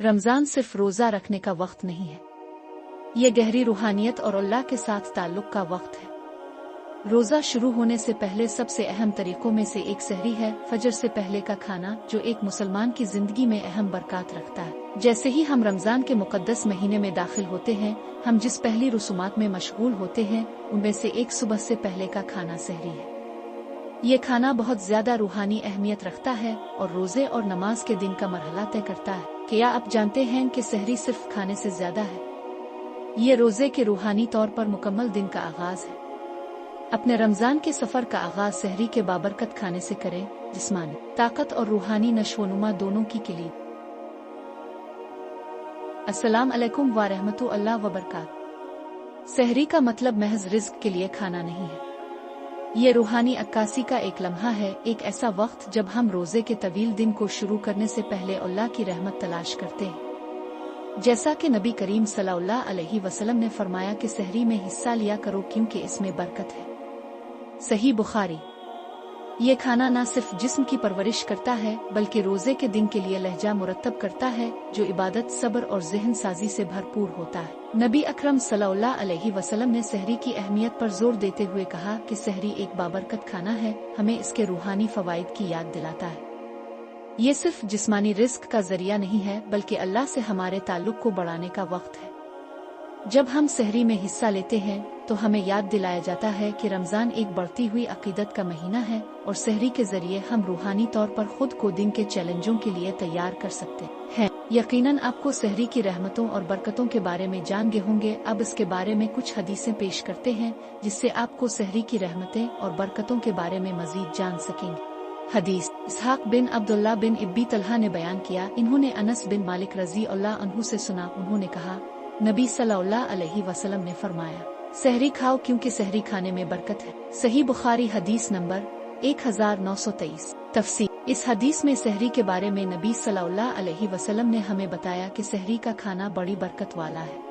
रमज़ान सिर्फ रोज़ा रखने का वक्त नहीं है, ये गहरी रूहानियत और अल्लाह के साथ ताल्लुक़ का वक्त है। रोज़ा शुरू होने से पहले सबसे अहम तरीक़ों में से एक सहरी है, फजर से पहले का खाना, जो एक मुसलमान की ज़िंदगी में अहम बरकत रखता है। जैसे ही हम रमज़ान के मुक़द्दस महीने में दाखिल होते हैं, हम जिस पहली रसूमात में मशगूल होते हैं, उनमें से एक सुबह से पहले का खाना सहरी है। ये खाना बहुत ज़्यादा रूहानी अहमियत रखता है और रोज़े और नमाज के दिन का मरहला तय करता है। क्या आप जानते हैं कि सहरी सिर्फ खाने से ज़्यादा है? ये रोज़े के रूहानी तौर पर मुकम्मल दिन का आगाज़ है। अपने रमज़ान के सफ़र का आगाज़ सहरी के बाबरकत खाने से करें, जिस्मानी ताकत और रूहानी नशोनुमा दोनों की किलीद। अस्सलाम अलैकुम व रहमतुल्लाह व बरकात। सहरी का मतलब महज रिज़्क़ के लिए खाना नहीं है। ये रूहानी अक्कासी का एक लम्हा है, एक ऐसा वक्त जब हम रोज़े के तवील दिन को शुरू करने से पहले अल्लाह की रहमत तलाश करते हैं। जैसा कि नबी करीम सल्लल्लाहु अलैहि वसल्लम ने फरमाया कि सहरी में हिस्सा लिया करो क्योंकि इसमें बरकत है। सही बुखारी। ये खाना न सिर्फ जिस्म की परवरिश करता है बल्कि रोज़े के दिन के लिए लहजा मुरतब करता है, जो इबादत, सब्र और ज़हन साजी से भरपूर होता है। नबी अकरम सल्लल्लाहु अलैहि वसल्लम ने सहरी की अहमियत पर जोर देते हुए कहा कि सहरी एक बाबरकत खाना है, हमें इसके रूहानी फ़वाइद की याद दिलाता है। ये सिर्फ जिस्मानी रिज़्क़ का ज़रिया नहीं है बल्कि अल्लाह से हमारे ताल्लुक़ को बढ़ाने का वक्त है। जब हम सहरी में हिस्सा लेते हैं तो हमें याद दिलाया जाता है कि रमज़ान एक बढ़ती हुई अक़ीदत का महीना है और सहरी के ज़रिए हम रूहानी तौर पर खुद को दिन के चैलेंजों के लिए तैयार कर सकते हैं। यकीनन आपको सहरी की रहमतों और बरकतों के बारे में जान गए होंगे। अब इसके बारे में कुछ हदीसें पेश करते हैं जिससे आपको सहरी की रहमतें और बरकतों के बारे में मज़ीद जान सकेंगे। हदीस इसहाक बिन अब्दुल्ला बिन इब्बी तलहा ने बयान किया, इन्होंने अनस बिन मालिक रज़ी अल्लाह अन्हु से सुना, उन्होंने कहा, नबी सल्लल्लाहु अलैहि वसल्लम ने फरमाया, सहरी खाओ क्योंकि सहरी खाने में बरकत है। सही बुखारी हदीस नंबर 1923। तफसीर। इस हदीस में सहरी के बारे में नबी सल्लल्लाहु अलैहि वसल्लम ने हमें बताया कि सहरी का खाना बड़ी बरकत वाला है।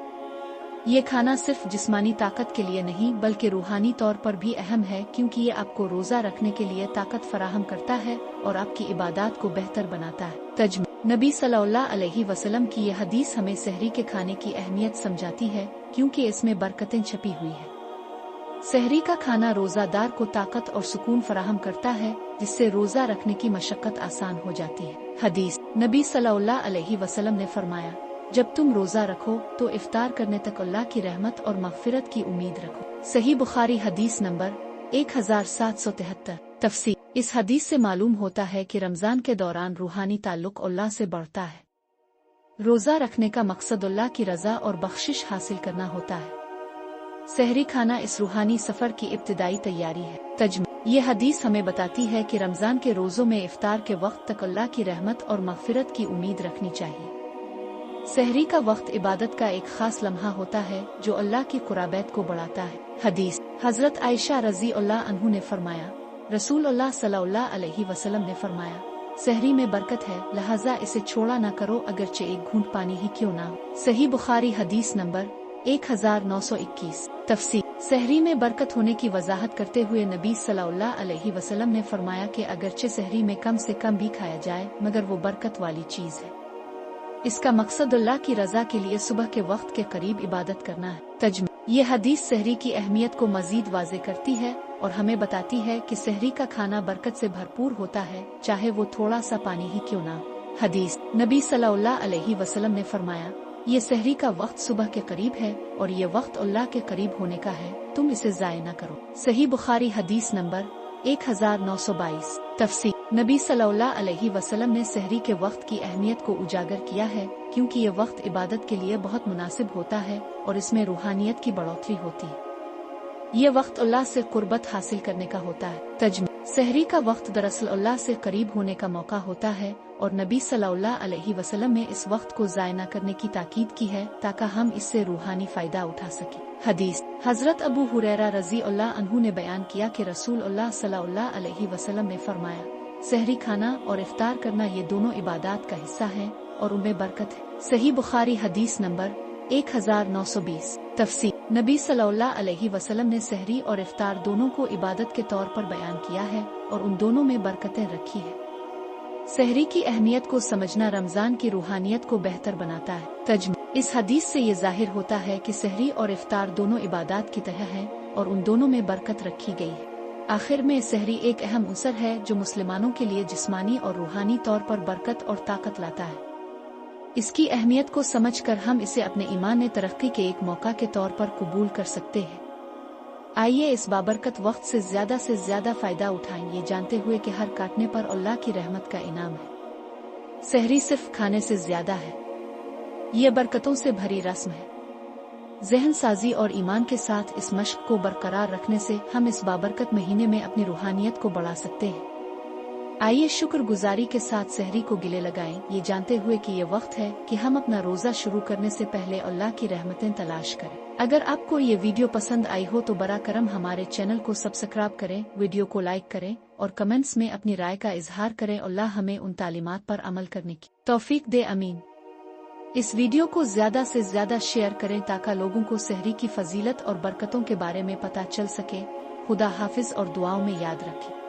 ये खाना सिर्फ जिस्मानी ताकत के लिए नहीं बल्कि रूहानी तौर पर भी अहम है, क्योंकि ये आपको रोज़ा रखने के लिए ताकत फराहम करता है और आपकी इबादत को बेहतर बनाता है। तजमीह। नबी सल्लल्लाहु अलैहि वसल्लम की यह हदीस हमें सहरी के खाने की अहमियत समझाती है, क्योंकि इसमें बरकतें छपी हुई है। सहरी का खाना रोज़ादार को ताकत और सुकून फराहम करता है, जिससे रोज़ा रखने की मशक्क़त आसान हो जाती है। हदीस। नबी सल्लल्लाहु अलैहि वसल्लम ने फरमाया, जब तुम रोज़ा रखो तो इफ्तार करने तक अल्लाह की रहमत और मग़फ़िरत की उम्मीद रखो। सही बुखारी हदीस नंबर 1773। तफसीर। इस हदीस से मालूम होता है कि रमज़ान के दौरान रूहानी ताल्लुक़ अल्लाह से बढ़ता है। रोज़ा रखने का मकसद अल्लाह की रज़ा और बख्शिश हासिल करना होता है। सहरी खाना इस रूहानी सफ़र की इब्तिदाई तैयारी है। तजमीह। ये हदीस हमें बताती है कि रमज़ान के रोज़ों में इफ्तार के वक्त तक अल्लाह की रहमत और मग़फ़िरत की उम्मीद रखनी चाहिए। सहरी का वक्त इबादत का एक खास लम्हा होता है जो अल्लाह की कुराबैत को बढ़ाता है। हदीस। हज़रत आयशा रज़ी अल्लाह अन्हु ने फरमाया, रसूल अल्लाह सल्लल्लाहु अलैहि वसल्लम ने फरमाया, सहरी में बरकत है, लिहाजा इसे छोड़ा ना करो, अगरचे एक घूंट पानी ही क्यों ना हो। सही बुखारी हदीस नंबर 1921। तफसीर। सहरी में बरकत होने की वजाहत करते हुए नबी सल्लल्लाहु अलैहि वसल्लम ने फरमाया कि अगरचे सहरी में कम से कम भी खाया जाए, मगर वो बरकत वाली चीज़ है। इसका मकसद अल्लाह की रज़ा के लिए सुबह के वक्त के करीब इबादत करना है। तजमीह। ये हदीस सहरी की अहमियत को मज़ीद वाज़े करती है और हमें बताती है कि सहरी का खाना बरकत से भरपूर होता है, चाहे वो थोड़ा सा पानी ही क्यों ना हो। हदीस। नबी सल्लल्लाहु अलैहि वसल्लम ने फरमाया, ये सहरी का वक्त सुबह के करीब है और ये वक्त अल्लाह के करीब होने का है, तुम इसे ज़ाया न करो। सही बुखारी हदीस नंबर 1922। तफसीर। नबी सल्लल्लाहु अलैहि वसल्लम ने सहरी के वक्त की अहमियत को उजागर किया है, क्योंकि ये वक्त इबादत के लिए बहुत मुनासिब होता है और इसमें रूहानियत की बढ़ोतरी होती है। ये वक्त अल्लाह से कुर्बत हासिल करने का होता है। तजमीह। सहरी का वक्त दरअसल अल्लाह से करीब होने का मौका होता है और नबी सल्लल्लाहु अलैहि वसल्लम ने इस वक्त को ज़ाया न करने की ताकीद की है ताकि हम इससे रूहानी फ़ायदा उठा सकें। हदीस। हज़रत अबू हुरैरा रज़ी अल्लाह अन्हु ने बयान किया कि रसूल अल्लाह सल्लल्लाहु अलैहि वसल्लम ने फरमाया, सहरी खाना और इफ्तार करना ये दोनों इबादत का हिस्सा हैं और उनमें बरकत है। सही बुखारी हदीस नंबर 1920। तफसीर। नबी सल्लल्लाहु अलैहि वसल्लम ने सहरी और इफ्तार दोनों को इबादत के तौर पर बयान किया है और उन दोनों में बरकतें रखी है। सहरी की अहमियत को समझना रमजान की रूहानियत को बेहतर बनाता है। तज्म इस हदीस से ये जाहिर होता है कि सहरी और इफ्तार दोनों इबादत की तरह हैं और उन दोनों में बरकत रखी गई है। आखिर में सहरी एक अहम उन्सर है जो मुसलमानों के लिए जिस्मानी और रूहानी तौर पर बरकत और ताकत लाता है। इसकी अहमियत को समझकर हम इसे अपने ईमान में तरक्की के एक मौका के तौर पर कबूल कर सकते हैं। आइए इस बाबरकत वक्त से ज्यादा फायदा उठाएं, ये जानते हुए कि हर काटने पर अल्लाह की रहमत का इनाम है। सहरी सिर्फ खाने से ज्यादा है, ये बरकतों से भरी रस्म है। ज़हन साजी और ईमान के साथ इस मश्क को बरकरार रखने से हम इस बाबरकत महीने में अपनी रूहानियत को बढ़ा सकते हैं। आइए शुक्रगुजारी के साथ सहरी को गिले लगाएं, ये जानते हुए कि ये वक्त है कि हम अपना रोजा शुरू करने से पहले अल्लाह की रहमतें तलाश करें। अगर आपको ये वीडियो पसंद आई हो तो बरा करम हमारे चैनल को सब्सक्राइब करें, वीडियो को लाइक करें और कमेंट्स में अपनी राय का इजहार करें। अल्लाह हमें उन तालीमात पर अमल करने की तौफीक दे, अमीन। इस वीडियो को ज्यादा से ज्यादा शेयर करें ताकि लोगों को सहरी की फजीलत और बरकतों के बारे में पता चल सके। खुदा हाफिज और दुआओं में याद रखें।